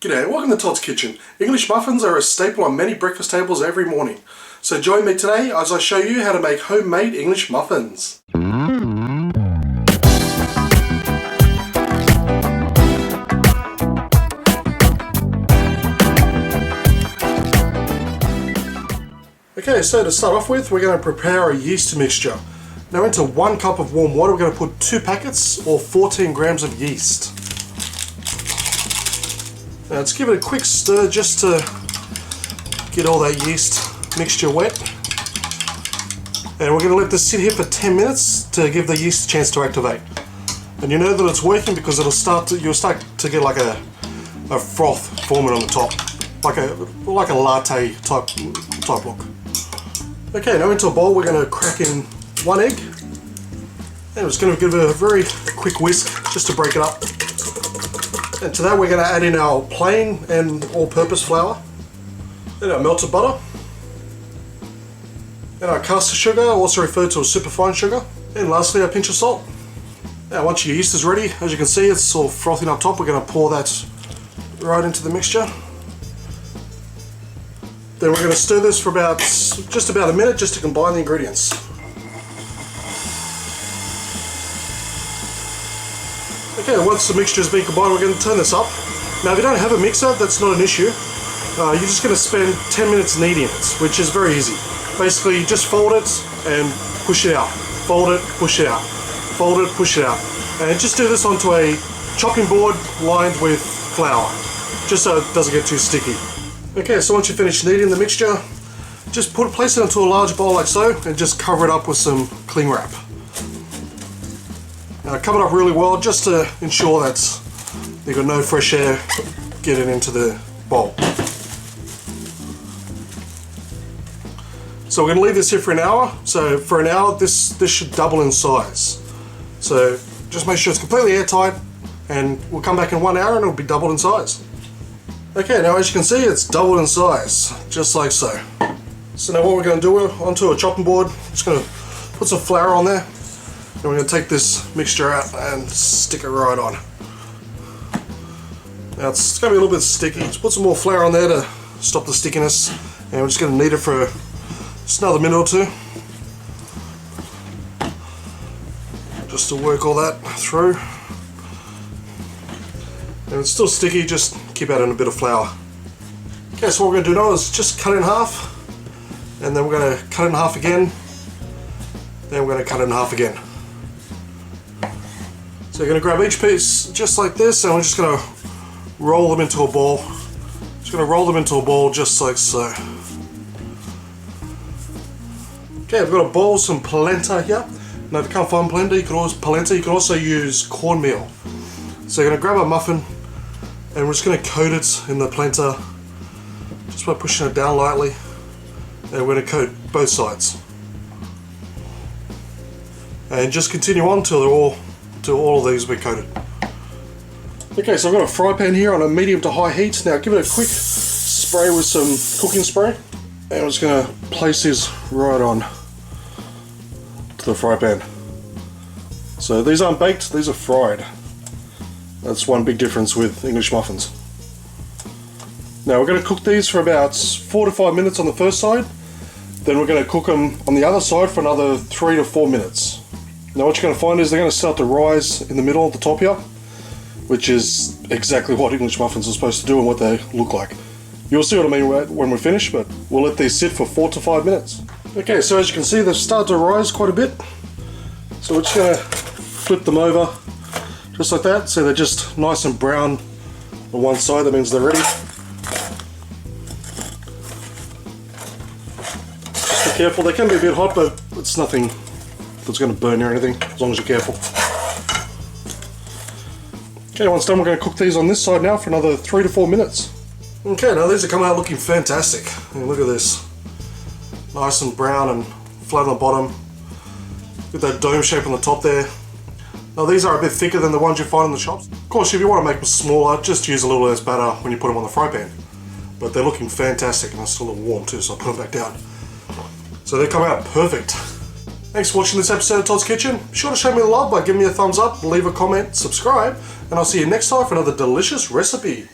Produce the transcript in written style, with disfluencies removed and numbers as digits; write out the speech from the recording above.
G'day, welcome to Todd's Kitchen. English muffins are a staple on many breakfast tables every morning. So join me today as I show you how to make homemade English muffins. Okay, so to start off with, we're going to prepare a yeast mixture. Now into 1 cup of warm water, we're going to put 2 packets or 14 grams of yeast. Now let's give it a quick stir just to get all that yeast mixture wet. And we're going to let this sit here for 10 minutes to give the yeast a chance to activate. And you know that it's working because you'll start to get like a froth forming on the top, like a latte type look. Okay, now into a bowl we're going to crack in 1 egg. And we're just going to give it a very quick whisk just to break it up. And to that we're going to add in our plain and all-purpose flour, then our melted butter, and our caster sugar, also referred to as superfine sugar, and lastly our pinch of salt. Now once your yeast is ready, as you can see it's all frothing up top, we're going to pour that right into the mixture. Then we're going to stir this for just about a minute just to combine the ingredients. Okay, once the mixture has been combined, we're going to turn this up. Now if you don't have a mixer, that's not an issue. You're just going to spend 10 minutes kneading it, which is very easy. Basically, just fold it and push it out. Fold it, push it out. Fold it, push it out. And just do this onto a chopping board lined with flour, just so it doesn't get too sticky. Okay, so once you finish kneading the mixture, just place it into a large bowl like so, and just cover it up with some cling wrap. Now cover it up really well just to ensure that you've got no fresh air getting into the bowl. So we're going to leave this here for an hour. So for an hour this should double in size. So just make sure it's completely airtight, and we'll come back in 1 hour and it'll be doubled in size. Okay, now as you can see it's doubled in size, just like so. So now what we're going to do, onto a chopping board, just going to put some flour on there. And we're going to take this mixture out and stick it right on. Now it's going to be a little bit sticky. Just put some more flour on there to stop the stickiness. And we're just going to knead it for just another minute or two. Just to work all that through. And it's still sticky, just keep adding a bit of flour. Okay, so what we're going to do now is just cut it in half. And then we're going to cut it in half again. Then we're going to cut it in half again. So you're going to grab each piece just like this, and we're just going to roll them into a ball. Just going to roll them into a ball just like so. Okay, I've got a bowl of some polenta here. Now if you can't find polenta, you can also use cornmeal. So you're going to grab a muffin, and we're just going to coat it in the polenta just by pushing it down lightly. And we're going to coat both sides. And just continue on till all of these will be coated. Okay, so I've got a fry pan here on a medium to high heat. Now give it a quick spray with some cooking spray. And I'm just going to place these right on to the fry pan. So these aren't baked, these are fried. That's one big difference with English muffins. Now we're going to cook these for about 4 to 5 minutes on the first side. Then we're going to cook them on the other side for another 3 to 4 minutes. Now what you're going to find is they're going to start to rise in the middle at the top here, which is exactly what English muffins are supposed to do and what they look like. You'll see what I mean when we finish, but we'll let these sit for 4 to 5 minutes. Okay, so as you can see they've started to rise quite a bit. So we're just going to flip them over just like that, so they're just nice and brown on one side. That means they're ready. Just be careful, they can be a bit hot, but it's nothing that's going to burn you or anything, as long as you're careful. Okay, once done, we're going to cook these on this side now for another 3 to 4 minutes. Okay, now these are coming out looking fantastic. And look at this. Nice and brown and flat on the bottom. With that dome shape on the top there. Now these are a bit thicker than the ones you find in the shops. Of course, if you want to make them smaller, just use a little less batter when you put them on the fry pan. But they're looking fantastic, and they're still a little warm too, so I'll put them back down. So they come out perfect. Thanks for watching this episode of Todd's Kitchen. Be sure to show me the love by giving me a thumbs up, leave a comment, subscribe, and I'll see you next time for another delicious recipe.